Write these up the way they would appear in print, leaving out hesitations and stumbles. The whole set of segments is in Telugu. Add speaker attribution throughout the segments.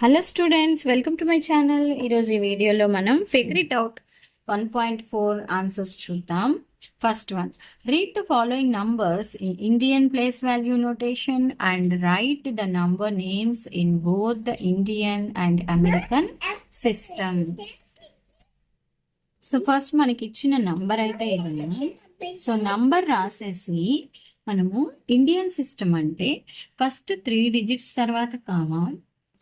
Speaker 1: Hello students, welcome to my channel. ఈరోజు ఈ వీడియోలో మనం ఫిగర్ ఇట్ అవుట్ 1.4 ఆన్సర్స్ చూద్దాం. First one, read the following numbers in Indian place value notation and right the number names in both the Indian and American system. So first మనకి ఇచ్చిన నంబర్ అయితే ఇది. సో నంబర్ రాసేసి మనము ఇండియన్ సిస్టమ్ అంటే ఫస్ట్ 3 డిజిట్స్ తర్వాత కామా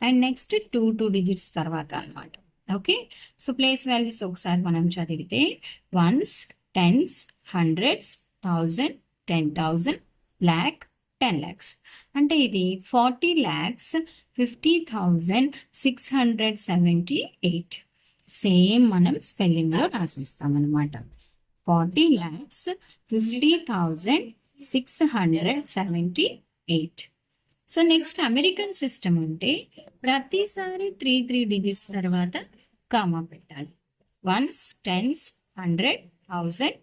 Speaker 1: అండ్ నెక్స్ట్ 2 డిజిట్స్ తర్వాత అనమాట. ఓకే, సో ప్లేస్ వాల్యూస్ ఒకసారి మనం చదివితే 1s, 10s, 100s, 1000, 10,000, lakh, 10 lakhs. అంటే ఇది 40,50,678. సేమ్ మనం స్పెల్లింగ్లో రాసిస్తాం అనమాట. 40,50,678. సో నెక్స్ట్ అమెరికన్ సిస్టమ్ అంటే ప్రతిసారి 3 డిజిట్స్ తర్వాత కామా పెట్టాలి. 1s, 10s, 100, 1000,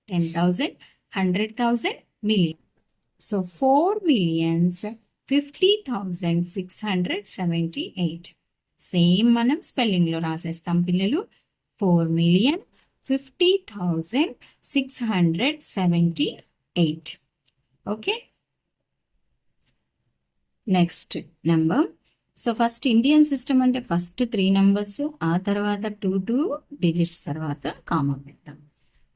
Speaker 1: 10,000, 100,000, million. So 4,50,678. Same మనం స్పెల్లింగ్లో రాసేస్తాం పిల్లలు. 4,50,678. Okay, next number. So first Indian system అంటే ఫస్ట్ 3 నెంబర్స్, ఆ తర్వాత 2 డిజిట్స్ తర్వాత కామా పెడతాం.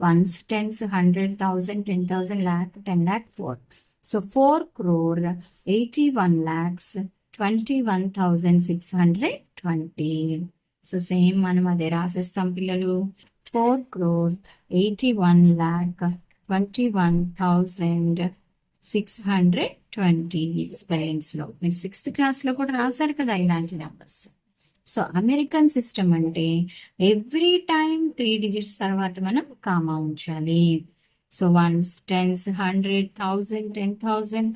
Speaker 1: 1s, 10s, 100, 1000, 10,000, lakh, 10 lakh, 4. So 4,81,21,620. So same మనం అదే రాసేస్తాం పిల్లలు. 4,81,21,620 స్పెల్లింగ్స్లో. మీరు 6th క్లాస్లో కూడా రాశారు కదా ఇలాంటి నెంబర్స్. సో అమెరికన్ సిస్టమ్ అంటే ఎవ్రీ టైం 3 డిజిట్స్ తర్వాత మనం కామా ఉంచాలి. So 1s, 10s, 100, 1000, 10,000,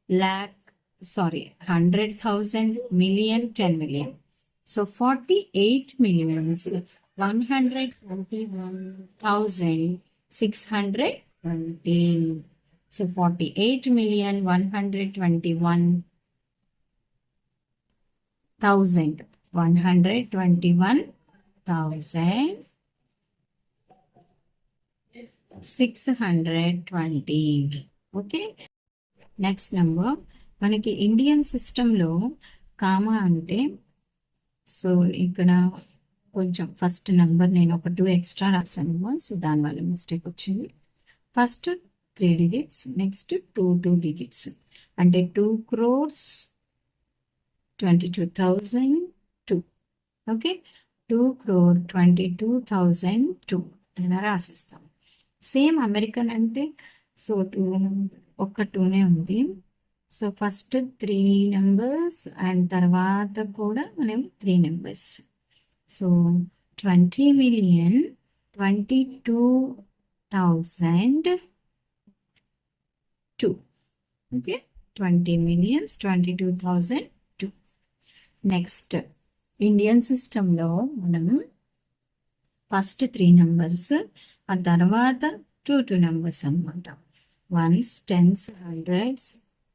Speaker 1: lakh, 100,000, million, 10 million. So 48,121,620. So 48,121,620. Okay, next number. మనకి ఇండియన్ సిస్టంలో కామా అంటే, సో ఇక్కడ కొంచెం ఫస్ట్ నెంబర్ నేను ఒక 2 ఎక్స్ట్రా రాశాను, సో దానివల్ల మిస్టేక్ వచ్చింది. ఫస్ట్ 3 డిజిట్స్, నెక్స్ట్ 2 డిజిట్స్ అంటే 2,22,002. ఓకే, 2,22,002 ఇలా రాసేస్తాం. సేమ్ అమెరికన్ అంటే సో 2 ఒక్క 2నే ఉంది. సో ఫస్ట్ 3 నెంబర్స్ అండ్ తర్వాత కూడా మనం 3 numbers. So 20,22,002. Okay, 20 millions 22,002. Next Indian సిస్టంలో మనం ఫస్ట్ 3 నెంబర్స్, ఆ తర్వాత 2 నెంబర్స్ అనమాట. 1s, 10s, 100s,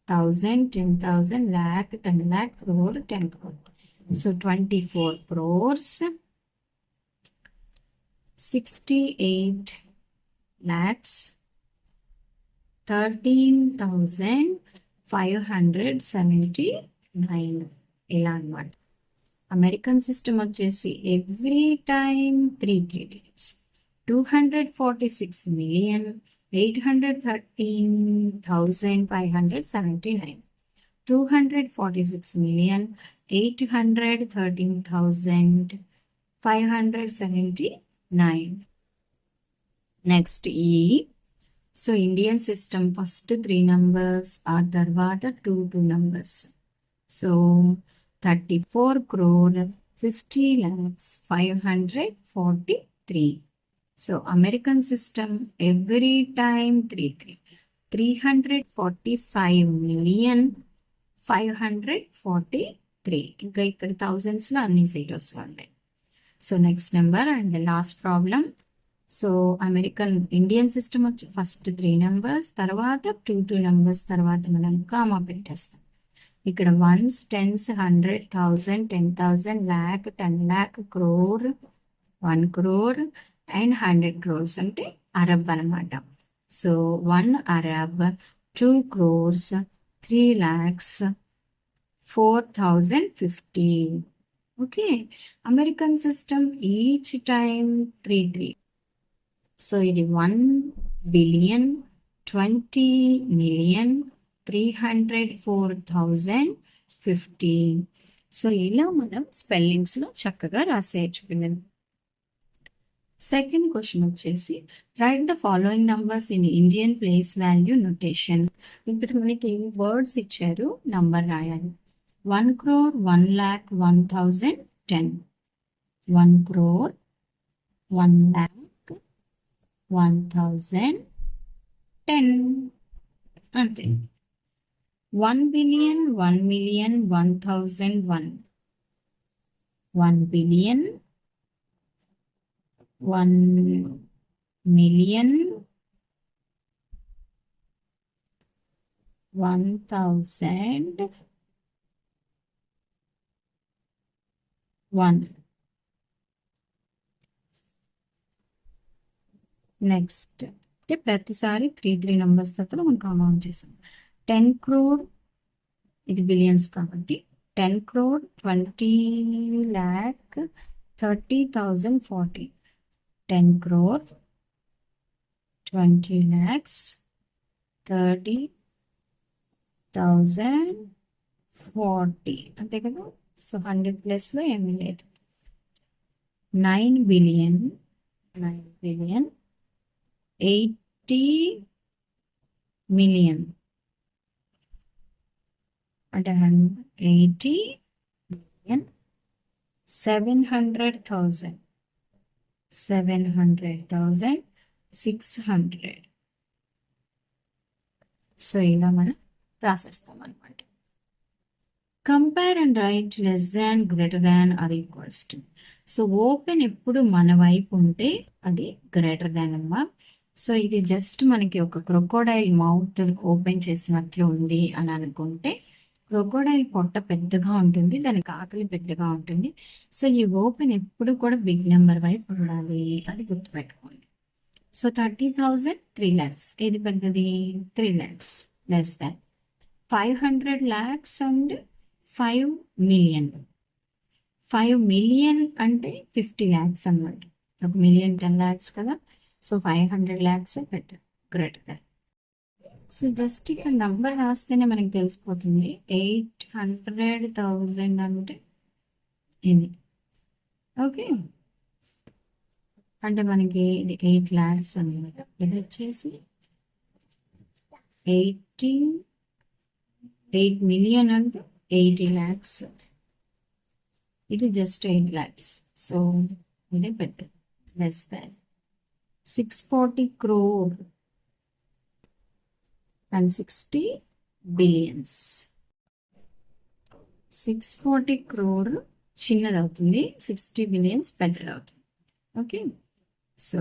Speaker 1: 1000, 10,000, lakh, 10 lakh, crore, 10 crore. So 24 crores, 68 lakhs, 13,579 ఇలా అనమాట. అమెరికన్ సిస్టమ్ వచ్చేసి ఎవ్రీ టైమ్ 3 డిజిట్స్. 246,813,579. 246,813,579. నెక్స్ట్ ఈ. So Indian system first 3 numbers, ఆ తర్వాత 2 numbers. So 34,50,543. So American system every time 3. 345,543. ఇంకా ఇక్కడ థౌజండ్స్లో అన్ని జీరోస్ ఉన్నాయి. So next number and last problem. So Indian system వచ్చి ఫస్ట్ 3 నెంబర్స్, తర్వాత 2 నెంబర్స్ తర్వాత మనం కామా పెట్టేస్తాం. ఇక్కడ ones, tens, 100, 1000, 10,000, lakh, 10 lakh, crore, 1 crore and 100 crores అంటే అరబ్ అనమాట. So 1 Arab, 2 crores, 3 lakhs, 4,050. Okay, American system each time 3. So ఇది 1 billion, 20 million, 304,050. సో ఇలా మనం స్పెల్లింగ్స్లో చక్కగా రాసేయచ్చు పిల్లలు. సెకండ్ క్వశ్చన్ వచ్చేసి right the following numbers in Indian place value notation. ఇక్కడ మనకి వర్డ్స్ ఇచ్చారు, నంబర్ రాయాలి. 1 crore, 1 lakh, 1,000, 10. 1 crore, 1 lakh, 1,000, 10 అంతే. 1 billion, 1 million, 1,001. 1 billion, 1 million, 1,001. Next అంటే ప్రతిసారి 3 నంబర్స్ తర్వాత మనం కౌంట్ చేసాం. 10 crore, ఇది బిలియన్స్ కాబట్టి 10 crore, 20 lakh, 30,040. 10 crore, 20 lakhs, 30,040 అంతే కదా. సో 100 ప్లస్లో ఏమీ లేదు. 9 billion, 80 million అంటే 80 million, 700,000, 600. సో ఇలా మనం రాసేస్తాం అనమాట. Compare and right less than, greater than or equals to. So open ఎప్పుడు మన వైపు ఉంటే అది గ్రేటర్ దాన్ అమ్మా. సో ఇది జస్ట్ మనకి ఒక క్రొకోడైల్ మౌత్ ఓపెన్ చేసినట్లు ఉంది అని అనుకుంటే, క్రొకోడైల్ పొట్ట పెద్దగా ఉంటుంది, దానికి ఆకలి పెద్దగా ఉంటుంది. సో ఈ ఓపెన్ ఎప్పుడు కూడా బిగ్ నెంబర్ వైపు ఉండాలి, అది గుర్తుపెట్టుకోండి. సో 30,000, 3 lakhs ఏది పెద్దది? 3 lakhs less than. 500 lakhs and 5 million. 5 million అంటే 50 lakhs అన్నమాట. 1 million 10 lakhs కదా. సో 500 lakhs పెద్ద, గ్రేటర్ దాన్. సో జస్ట్ ఇక్కడ నంబర్ రాస్తేనే మనకి తెలిసిపోతుంది. 800,000 అంటే ఇది. ఓకే, అంటే మనకి ఇది 8 lakhs అనమాట. ఇది వచ్చేసి 8 million అంటే 80 lakhs. ఇది జస్ట్ 8 lakhs. సో ఇదే పెద్ద, less than. 640 crore and 60 billions. 640 crore చిన్నది అవుతుంది, 60 billions పెద్దది అవుతుంది. Okay, so